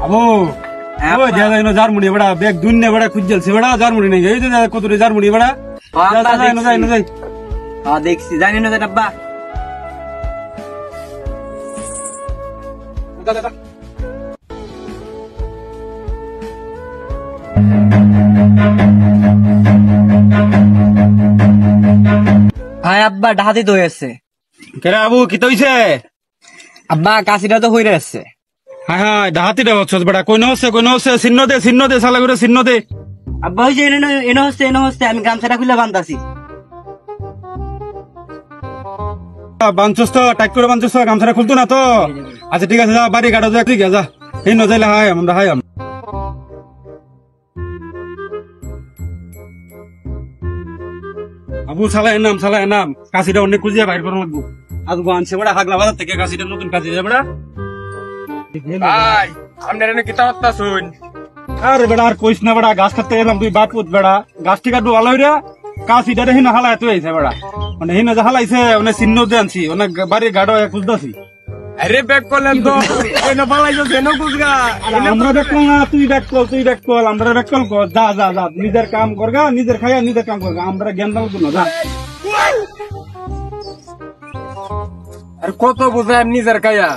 আবু ওই যা যাইনো জার্মানি বড়া ব্যাগ দুননে বড়া খুঁজলছে বড়া জার্মানি নাই এই যে কত রে জার্মানি বড়া যা যাই দেখছি জানি না আব্বা হ্যাঁ আব্বা ডাহাতি তো হয়েছে কেরে আবু কি তইছে আব্বা কাশিটা তো হইরে আসছে হ্যাঁ হ্যাঁ ডাহাতি রে হচ্ছে বড়া কই নছে চিহ্ন দে শালা করে চিহ্ন দে আব্বা হইছে এনে হচ্ছে আমি গামছাটা খুলে বান্ধাছি বাঞ্চস তো টাইট করে বাঞ্চস গামছাটা খুলতো না তো আচ্ছা ঠিক আছে যা বাড়ি গাড়ো যা ঠিক আছে যা এই নজাইলে হাই আমরা হাই আবু শালা এনাম কাশিটা অনেক খুঁজিয়া বাইর করা লাগবো আজ আনছে বড়া হাগলা বাজার থেকে কাশিটা নতুন কাশি যা বড়া ভাই আপনার এনে কিতা হত্যা শুন আরে বেড়া আর কইস না বেড়া গাছ কাটতে এলাম তুই বাদ পুত বেড়া গাছটি কাটবো ভালো হইরা কাশিটা হিনা হালায় তুই আইছে বেড়া মানে হিনা যে হালাইছে মানে চিহ্ন দিয়ে আনছি অনেক বাড়ির গাড়ো খুঁজতেছি আরে ব্যাক করলেন তো এনে পালাইছো কেন বুঝগা আমরা ব্যাক কল না তুই ব্যাক কল আমরা ব্যাক কল কর যা নিজের কাম করগা নিজের খাইয়া নিজের কাম করগা আমরা জ্ঞান দাও না যা আর কত বুঝায় নিজের কায়া